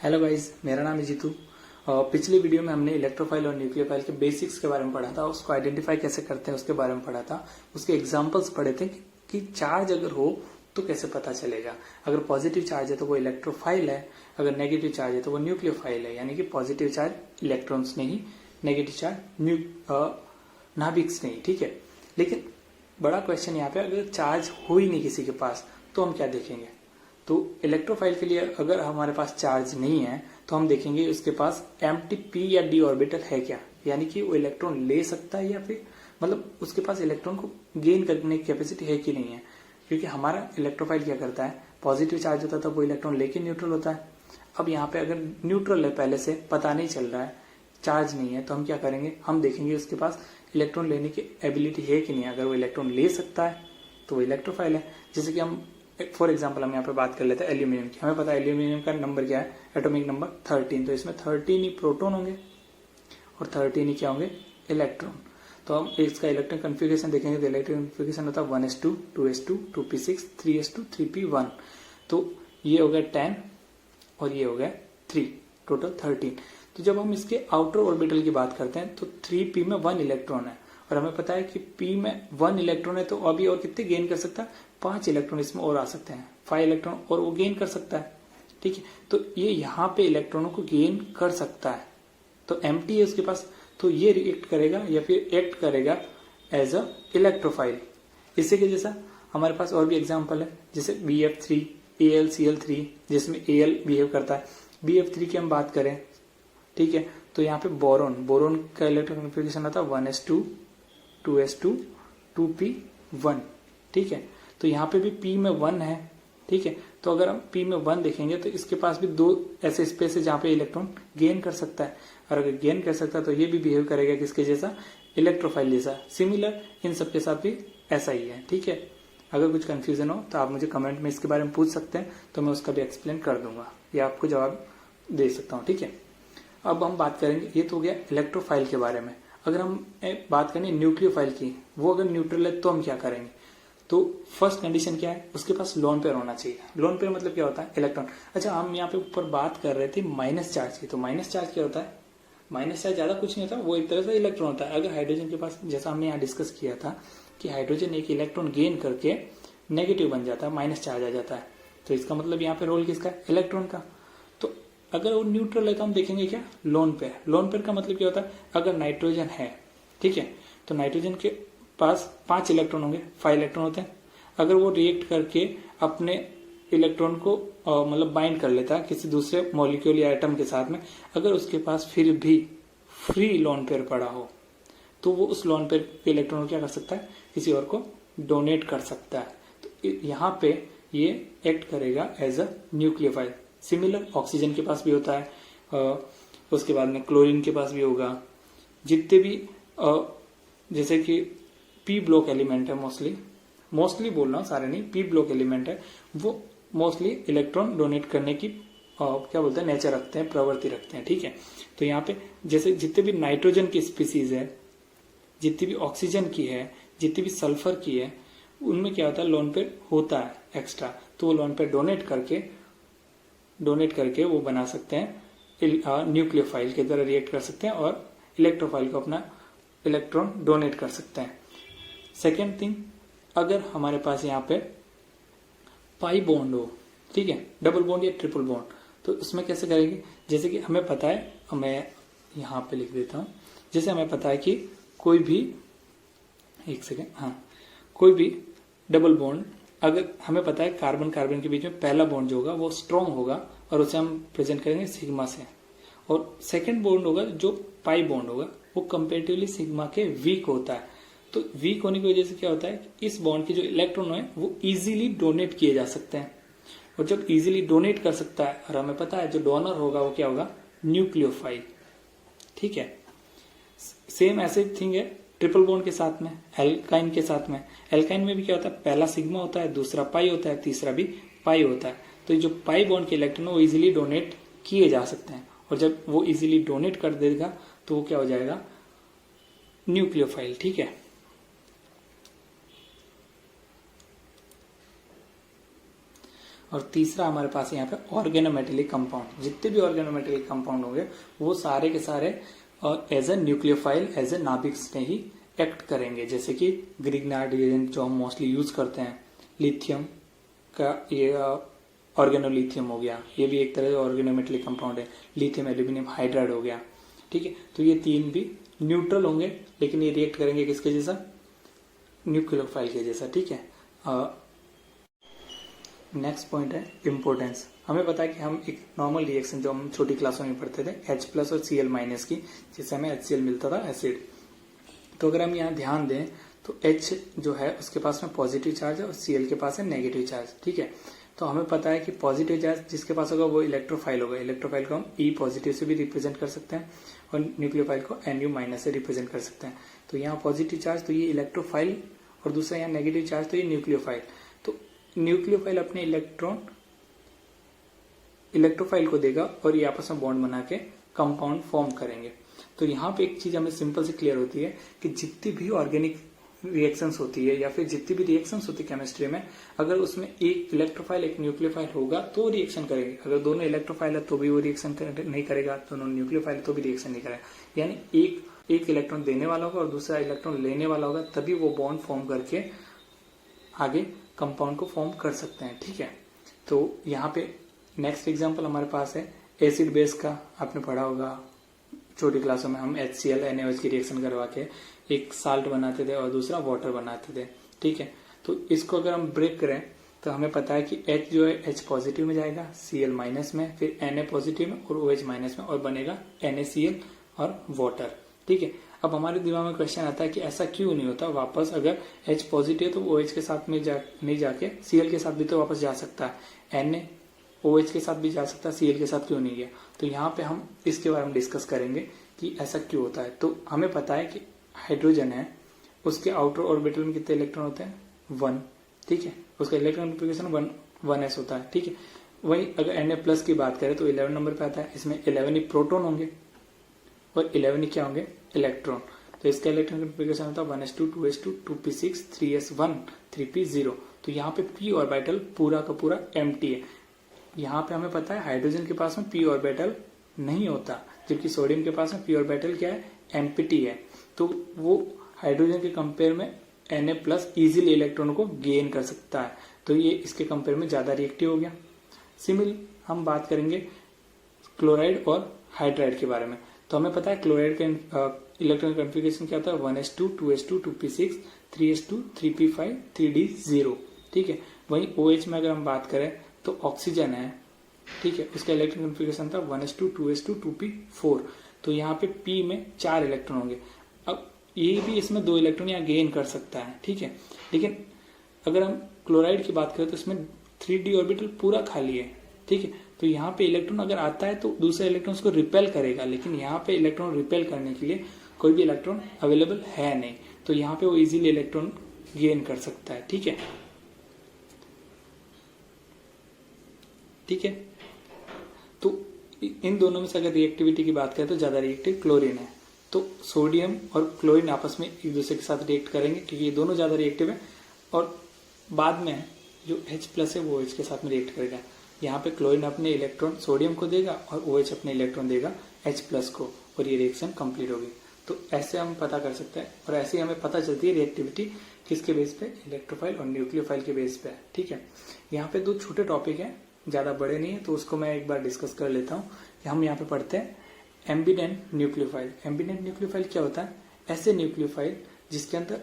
Hello guys, मेरा नाम है जीतू। पिछली वीडियो में हमने इलेक्ट्रोफाइल और न्यूक्लियोफाइल के बेसिक्स के बारे में पढ़ा था, उसको आइडेंटिफाई कैसे करते हैं उसके बारे में पढ़ा था। उसके एग्जांपल्स पढ़े थे कि चार्ज अगर हो तो कैसे पता चलेगा। अगर पॉजिटिव चार्ज है तो वो इलेक्ट्रोफाइल है, अगर नेगेटिव चार्ज है तो वो न्यूक्लियोफाइल है। यानी कि पॉजिटिव चार्ज इलेक्ट्रॉन्स नहीं, नेगेटिव चार्ज नाभिक्स नहीं। ठीक है, लेकिन बड़ा क्वेश्चन यहाँ पे, अगर चार्ज हो ही नहीं किसी के पास तो हम क्या देखेंगे। तो इलेक्ट्रोफाइल के लिए अगर हमारे पास चार्ज नहीं है तो हम देखेंगे उसके पास एम्प्टी पी या डी ऑर्बिटल है क्या, यानी कि वो इलेक्ट्रॉन ले सकता है या फिर मतलब उसके पास इलेक्ट्रॉन को गेन करने की कैपेसिटी है कि नहीं है। क्योंकि हमारा इलेक्ट्रोफाइल क्या करता है, पॉजिटिव चार्ज होता है तो वो इलेक्ट्रॉन लेके न्यूट्रल होता है। अब यहाँ पे अगर न्यूट्रल है, पहले से पता नहीं चल रहा है, चार्ज नहीं है, तो हम क्या करेंगे, हम देखेंगे उसके पास इलेक्ट्रॉन लेने की एबिलिटी है कि नहीं। अगर वो इलेक्ट्रॉन ले सकता है तो वो इलेक्ट्रोफाइल है। जैसे कि हम फॉर एग्जाम्पल हम यहाँ पे बात कर लेते हैं एल्यूमिनियम की। हमें पता है एल्यूमिनियम का नंबर क्या है, एटॉमिक नंबर 13। तो इसमें 13 ही प्रोटॉन होंगे और 13 ही क्या होंगे, इलेक्ट्रॉन। तो हम इसका इलेक्ट्रॉन कन्फिगरेशन देखेंगे तो इलेक्ट्रॉन कन्फिगरेशन होता है 1s2 2s2 2p6 3s2 3p1। तो ये हो गया 10 और ये हो गया 3, टोटल 13। तो जब हम इसके आउटर ऑर्बिटल की बात करते हैं तो 3p में 1 इलेक्ट्रॉन है और हमें पता है कि p में 1 इलेक्ट्रॉन है, तो अभी और कितने गेन कर सकता है, 5 इलेक्ट्रॉन इसमें और आ सकते हैं, 5 इलेक्ट्रॉन और वो गेन कर सकता है। ठीक है, तो ये यहाँ पे इलेक्ट्रॉनों को गेन कर सकता है, तो एम्प्टी है उसके पास, तो ये रिएक्ट करेगा या फिर एक्ट करेगा एज अ इलेक्ट्रोफाइल। इसी के जैसा हमारे पास और भी एग्जाम्पल है, जैसे BF3 AlCl3, जिसमें Al बिहेव करता है। BF3 की हम बात करें, ठीक है, तो यहाँ पे बोरोन का इलेक्ट्रॉन कन्फिगरेशन आता है 1s2 2s2 2p1। ठीक है, तो यहाँ पे भी p में 1 है। ठीक है, तो अगर हम p में 1 देखेंगे तो इसके पास भी 2 ऐसे स्पेस है जहाँ पे इलेक्ट्रॉन गेन कर सकता है, और अगर गेन कर सकता है तो ये भी बिहेव करेगा किसके जैसा, इलेक्ट्रोफाइल जैसा। सिमिलर इन सबके साथ भी ऐसा ही है। ठीक है, अगर कुछ कंफ्यूजन हो तो आप मुझे कमेंट में इसके बारे में पूछ सकते हैं, तो मैं उसका भी एक्सप्लेन कर दूंगा या आपको जवाब दे सकता हूँ। ठीक है, अब हम बात करेंगे, ये तो हो गया इलेक्ट्रोफाइल के बारे में। अगर हम बात करें न्यूक्लियोफाइल की, वो अगर न्यूट्रल है तो हम क्या करेंगे। तो फर्स्ट कंडीशन क्या है, उसके पास लोन पेयर होना चाहिए। लोन पेयर मतलब क्या होता है, इलेक्ट्रॉन। अच्छा, हम यहाँ पे ऊपर बात कर रहे थे माइनस चार्ज की, तो माइनस चार्ज क्या होता है, माइनस चार्ज ज्यादा कुछ नहीं होता, वो एक तरह से इलेक्ट्रॉन होता है। अगर हाइड्रोजन के पास, जैसा हमने यहाँ डिस्कस किया था कि हाइड्रोजन एक इलेक्ट्रॉन गेन करके नेगेटिव बन जाता है, माइनस चार्ज आ जाता है, तो इसका मतलब यहाँ पे रोल किसका, इलेक्ट्रॉन का। तो अगर वो न्यूट्रल है तो हम देखेंगे क्या, लोन पेयर। लोन पेयर का मतलब क्या होता है, अगर नाइट्रोजन है, ठीक है, तो नाइट्रोजन के पास 5 इलेक्ट्रॉन होंगे, 5 इलेक्ट्रॉन होते हैं। अगर वो रिएक्ट करके अपने इलेक्ट्रॉन को मतलब बाइंड कर लेता है किसी दूसरे मॉलिक्यूल या एटम के साथ में, अगर उसके पास फिर भी फ्री लोन पेयर पड़ा हो तो वो उस लोन पेयर के इलेक्ट्रॉन को क्या कर सकता है, किसी और को डोनेट कर सकता है। तो यहाँ पे ये एक्ट करेगा as a nucleophile. Similar oxygen के पास भी होता है, उसके बाद में क्लोरीन के पास भी होगा। जितने भी जैसे कि पी ब्लॉक एलिमेंट है, मोस्टली बोल रहा हूँ, सारे नहीं, पी ब्लॉक एलिमेंट है, वो मोस्टली इलेक्ट्रॉन डोनेट करने की क्या बोलते हैं, नेचर रखते हैं, प्रवृत्ति रखते हैं। ठीक है, तो यहाँ पे जैसे जितने भी नाइट्रोजन की स्पीसीज है, जितनी भी ऑक्सीजन की है, जितनी भी सल्फर की है, उनमें क्या होता है, लोन पेयर होता है एक्स्ट्रा, तो वो लोन पेयर डोनेट करके वो बना सकते हैं, न्यूक्लियोफाइल की तरह रिएक्ट कर सकते हैं और इलेक्ट्रोफाइल को अपना इलेक्ट्रॉन डोनेट कर सकते हैं। सेकेंड थिंग, अगर हमारे पास यहाँ पे पाई बॉन्ड हो, ठीक है, डबल बॉन्ड या ट्रिपल बॉन्ड, तो उसमें कैसे करेंगे। जैसे कि हमें पता है, मैं यहाँ पे लिख देता हूँ, जैसे हमें पता है कि कोई भी, एक सेकेंड, हाँ, कोई भी डबल बॉन्ड, अगर हमें पता है कार्बन कार्बन के बीच में पहला बॉन्ड जो होगा वो स्ट्रॉन्ग होगा और उसे हम प्रेजेंट करेंगे सिग्मा से, और सेकेंड बॉन्ड होगा जो पाई बॉन्ड होगा वो कंपेरेटिवली सिग्मा के वीक होता है। तो वीक होने की वजह से क्या होता है, इस बॉन्ड के जो इलेक्ट्रॉन है वो इजीली डोनेट किए जा सकते हैं, और जब इजीली डोनेट कर सकता है, और हमें पता है जो डोनर होगा वो क्या होगा, न्यूक्लियोफाइल। ठीक है, सेम ऐसे थिंग है ट्रिपल बॉन्ड के साथ में, एल्काइन के साथ में। एल्काइन में भी क्या होता है, पहला सिग्मा होता है, दूसरा पाई होता है, तीसरा भी पाई होता है। तो जो पाई बॉन्ड के इलेक्ट्रॉन वो इजीली डोनेट किए जा सकते हैं, और जब वो इजीली डोनेट कर देगा तो वो क्या हो जाएगा, न्यूक्लियोफाइल। ठीक है, और तीसरा हमारे पास यहाँ पे ऑर्गेनोमेटेलिक कंपाउंड। जितने भी ऑर्गेनोमेटेलिक कंपाउंड होंगे वो सारे के सारे as a nucleophile, as a नाभिक्स में ही एक्ट करेंगे। जैसे कि ग्रिग्नार्ड रिएजेंट जो हम मोस्टली यूज करते हैं, लिथियम का ये ऑर्गेनोलिथियम हो गया, ये भी एक तरह से ऑर्गेनोमेटेलिक कंपाउंड है। लिथियम एल्यूमिनियम हाइड्राइड हो गया, ठीक है। तो ये तीन भी न्यूट्रल होंगे, लेकिन ये रिएक्ट करेंगे किसके जैसा, न्यूक्लियोफाइल के जैसा, ठीक है। नेक्स्ट पॉइंट है इम्पोर्टेंस। हमें पता है कि हम एक नॉर्मल रिएक्शन जो हम छोटी क्लासों में पढ़ते थे H+ और Cl- की, जिससे हमें HCl मिलता था एसिड। तो अगर हम यहाँ ध्यान दें तो H जो है उसके पास में पॉजिटिव चार्ज है और Cl के पास है नेगेटिव चार्ज, ठीक है। तो हमें पता है कि पॉजिटिव चार्ज जिसके पास होगा वो इलेक्ट्रोफाइल होगा। इलेक्ट्रोफाइल को हम E+ से भी रिप्रेजेंट कर सकते हैं और न्यूक्लियोफाइल को Nu- से रिप्रेजेंट कर सकते हैं। तो यहाँ पॉजिटिव चार्ज तो ये इलेक्ट्रोफाइल और दूसरा यहाँ नेगेटिव चार्ज तो ये न्यूक्लियोफाइल। तो न्यूक्लियोफाइल अपने इलेक्ट्रोफाइल को देगा और ये आपस में बॉन्ड बना के कंपाउंड फॉर्म करेंगे। तो यहाँ पे एक चीज हमें सिंपल से क्लियर होती है कि जितनी भी ऑर्गेनिक रिएक्शंस होती है या फिर जितनी भी रिएक्शंस होती है केमिस्ट्री में, अगर उसमें एक इलेक्ट्रोफाइल एक न्यूक्लियोफाइल होगा तो रिएक्शन करेगी। अगर दोनों इलेक्ट्रोफाइल है तो भी वो रिएक्शन नहीं करेगा, दोनों न्यूक्लियोफाइल तो भी रिएक्शन नहीं करेगा। यानी एक इलेक्ट्रॉन देने वाला होगा और दूसरा इलेक्ट्रॉन लेने वाला होगा, तभी वो बॉन्ड फॉर्म करके आगे कंपाउंड को फॉर्म कर सकते हैं, ठीक है। तो यहाँ पे नेक्स्ट एग्जांपल हमारे पास है एसिड बेस का। आपने पढ़ा होगा छोटी क्लासों में, हम HCl NaOH की रिएक्शन करवा के एक साल्ट बनाते थे और दूसरा वाटर बनाते थे, ठीक है। तो इसको अगर हम ब्रेक करें तो हमें पता है कि H जो है H+ में जाएगा, Cl- में, फिर Na+ में और OH- में, और बनेगा NaCl और वाटर, ठीक है। अब हमारे दिमाग में क्वेश्चन आता है कि ऐसा क्यों नहीं होता वापस, अगर H+ तो OH के साथ में नहीं जाके Cl के साथ भी तो वापस जा सकता है, NaOH के साथ भी जा सकता है, Cl के साथ क्यों नहीं गया। तो यहाँ पे हम इसके बारे में डिस्कस करेंगे कि ऐसा क्यों होता है। तो हमें पता है कि हाइड्रोजन है, उसके आउटर ऑर्बिटल में कितने इलेक्ट्रॉन होते हैं, 1, ठीक है। उसका इलेक्ट्रॉन कॉन्फ़िगरेशन 1s होता है, ठीक है। वही अगर Na+ की बात करें तो 11 नंबर पे आता है। इसमें 11 ही प्रोटॉन होंगे और 11 ही क्या होंगे, इलेक्ट्रॉन। तो इसका इलेक्ट्रॉन कॉन्फ़िगरेशन होता है 1s2 2s2 2p6 3s1 3p0। तो यहाँ पे p ऑर्बिटल पूरा का पूरा एम्प्टी है। यहाँ पे हमें पता है हाइड्रोजन के पास में p ऑर्बिटल नहीं होता, जबकि सोडियम के पास में p ऑर्बिटल क्या है, एम्प्टी है। तो वो हाइड्रोजन के कंपेयर में Na+ इजीली इलेक्ट्रॉन को गेन कर सकता है, तो ये इसके कंपेयर में ज्यादा रिएक्टिव हो गया। सिमिलरली हम बात करेंगे क्लोराइड और हाइड्राइड के बारे में। तो हमें पता है क्लोराइड का इलेक्ट्रॉन कॉन्फ़िगरेशन क्या होता है, 1s2 2s2 2p6 3s2 3p5 3d0, ठीक है। वहीं OH में अगर हम बात करें तो ऑक्सीजन है, ठीक है, उसका इलेक्ट्रॉन कॉन्फ़िगरेशन था 1s2 2s2 2p4। तो यहाँ पे P में 4 इलेक्ट्रॉन होंगे। अब ये भी इसमें 2 इलेक्ट्रॉन यहाँ गेन कर सकता है, ठीक है। लेकिन अगर हम क्लोराइड की बात करें तो इसमें 3d ऑर्बिटल पूरा खाली है, ठीक है। तो यहाँ पे इलेक्ट्रॉन अगर आता है तो दूसरा इलेक्ट्रॉन उसको रिपेल करेगा, लेकिन यहाँ पे इलेक्ट्रॉन रिपेल करने के लिए कोई भी इलेक्ट्रॉन अवेलेबल है नहीं, तो यहाँ पे वो इजीली इलेक्ट्रॉन गेन कर सकता है, ठीक है, ठीक है। तो इन दोनों में से अगर रिएक्टिविटी की बात करें तो ज्यादा रिएक्टिव क्लोरीन है। तो सोडियम और क्लोरीन आपस में एक दूसरे के साथ रिएक्ट करेंगे क्योंकि ये दोनों ज्यादा रिएक्टिव है, और बाद में जो H+ है वो OH के साथ में रिएक्ट करेगा। यहाँ पे क्लोरीन अपने इलेक्ट्रॉन सोडियम को देगा और OH अपने इलेक्ट्रॉन देगा H+ को, और ये रिएक्शन कंप्लीट होगी। तो ऐसे हम पता कर सकते हैं, और ऐसे ही हमें पता चलती है रिएक्टिविटी किसके बेस पे, इलेक्ट्रोफाइल और न्यूक्लियोफाइल के बेस पे, ठीक है। यहाँ पे 2 छोटे टॉपिक है, ज्यादा बड़े नहीं है, तो उसको मैं एक बार डिस्कस कर लेता हूँ। हम यहाँ पे पढ़ते हैं एम्बिडेंट न्यूक्लियोफाइल। एम्बिडेंट न्यूक्लियोफाइल क्या होता है, ऐसे न्यूक्लियोफाइल जिसके अंदर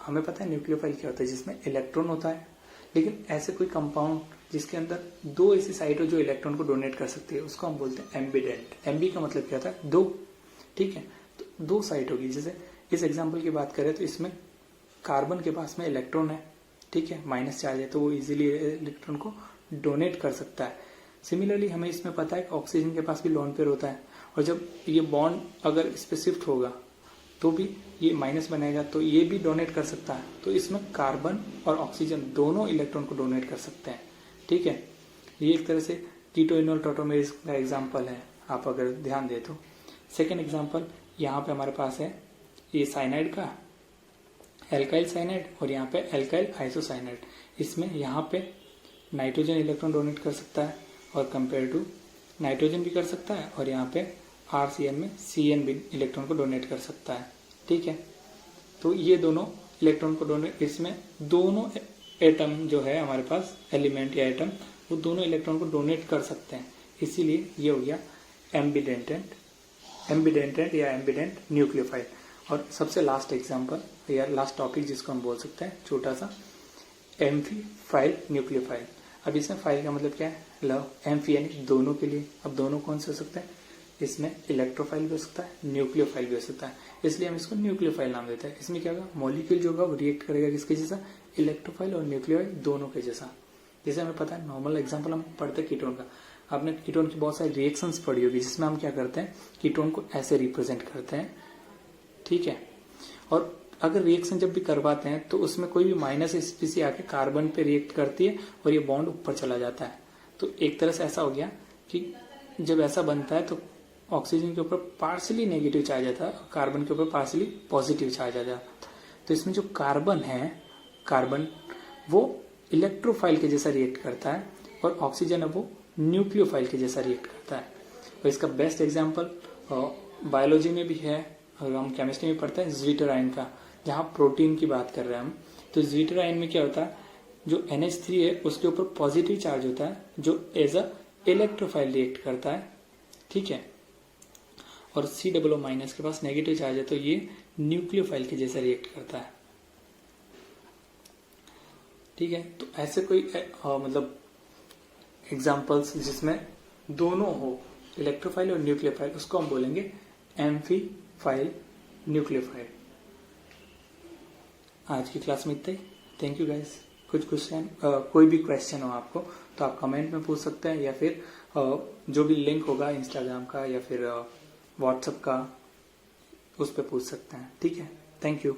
हमें पता है न्यूक्लियोफाइल क्या होता है, जिसमें इलेक्ट्रॉन होता है, लेकिन ऐसे कोई कंपाउंड जिसके अंदर 2 ऐसी साइट हो जो इलेक्ट्रॉन को डोनेट कर सकती है, उसको हम बोलते हैं एम्बिडेंट। एम्बी का मतलब क्या होता है, 2, ठीक है। तो 2 साइट होगी। जैसे इस एग्जाम्पल की बात करें तो इसमें कार्बन के पास में इलेक्ट्रॉन है, ठीक है, माइनस चार्ज है, तो वो इजीली इलेक्ट्रॉन को डोनेट कर सकता है। सिमिलरली हमें इसमें पता है कि ऑक्सीजन के पास भी लोन पेयर होता है, और जब ये बॉन्ड अगर इस पे शिफ्ट होगा तो भी ये माइनस बनेगा, तो ये भी डोनेट कर सकता है। तो इसमें कार्बन और ऑक्सीजन दोनों इलेक्ट्रॉन को डोनेट कर सकते हैं, ठीक है। ये एक तरह से कीटो इनोल टोटोमेरेज का एग्जाम्पल है, आप अगर ध्यान दे तो। सेकेंड एग्जाम्पल यहाँ पे हमारे पास है ये साइनाइड का, एल्काइल साइनाइड, और यहाँ पे एल्काइल आइसोसाइनाइड। इसमें यहाँ पे नाइट्रोजन इलेक्ट्रॉन डोनेट कर सकता है और कंपेयर टू नाइट्रोजन भी कर सकता है और यहाँ पे RCN में CN भी इलेक्ट्रॉन को डोनेट कर सकता है। ठीक है, तो ये दोनों इलेक्ट्रॉन को डोनेट, इसमें दोनों एटम जो है हमारे पास एलिमेंट या एटम, वो दोनों इलेक्ट्रॉन को डोनेट कर सकते हैं, इसीलिए ये हो गया एम्बिडेंटेंट या एम्बिडेंट न्यूक्लियोफाइल। और सबसे लास्ट एग्जांपल या लास्ट टॉपिक जिसको हम बोल सकते हैं छोटा सा, एम्फीफाइल न्यूक्लियोफाइल। अब इसमें फाइल का मतलब क्या है, लव, एम्फी यानी दोनों के लिए। अब दोनों कौन से हो सकते हैं, इसमें इलेक्ट्रोफाइल भी हो सकता है, न्यूक्लियोफाइल भी हो सकता है, इसलिए हम इसको न्यूक्लियोफाइल नाम देते हैं। इसमें क्या होगा, मॉलिक्यूल जो होगा वो रिएक्ट करेगा किसके जैसा, इलेक्ट्रोफाइल और न्यूक्लियोफाइल दोनों के जैसा। जैसे हमें पता है, नॉर्मल एग्जांपल हम पढ़ते हैं कीटोन का, आपने कीटोन की बहुत सारी रिएक्शंस पढ़ी होगी जिसमें हम क्या करते हैं, कीटोन को ऐसे रिप्रेजेंट करते हैं। ठीक है, और अगर रिएक्शन जब भी करवाते हैं तो उसमें कोई भी माइनस स्पीसी आके कार्बन पे रिएक्ट करती है और ये बॉन्ड ऊपर चला जाता है। तो एक तरह से ऐसा हो गया कि जब ऐसा बनता है तो ऑक्सीजन के ऊपर पार्शियली नेगेटिव चार्ज आता है और कार्बन के ऊपर पार्शियली पॉजिटिव चार्ज आ जाता है। तो इसमें जो कार्बन है, कार्बन वो इलेक्ट्रोफाइल के जैसा रिएक्ट करता है और ऑक्सीजन है वो न्यूक्लियोफाइल के जैसा रिएक्ट करता है। और इसका बेस्ट एग्जाम्पल बायोलॉजी में भी है, और हम केमिस्ट्री में पढ़ते हैं ज्विटर आयन का, जहाँ प्रोटीन की बात कर रहे हैं हम। तो ज्विटर आयन में क्या होता है, जो NH3 है उसके ऊपर पॉजिटिव चार्ज होता है जो एज अ इलेक्ट्रोफाइल रिएक्ट करता है। ठीक है, और COO माइनस के पास नेगेटिव चार्ज है तो ये न्यूक्लियोफाइल के जैसा रिएक्ट करता है। ठीक है, तो ऐसे कोई मतलब एग्जांपल्स जिसमें दोनों हो, इलेक्ट्रोफाइल और न्यूक्लियोफाइल, उसको हम बोलेंगे एम्फीफाइल न्यूक्लियोफाइल। आज की क्लास में इतना ही। Thank you guys. कुछ क्वेश्चन, कोई भी क्वेश्चन हो आपको तो आप कमेंट में पूछ सकते हैं, या फिर जो भी लिंक होगा इंस्टाग्राम का या फिर व्हाट्सएप का, उस पर पूछ सकते हैं। ठीक है, थैंक यू।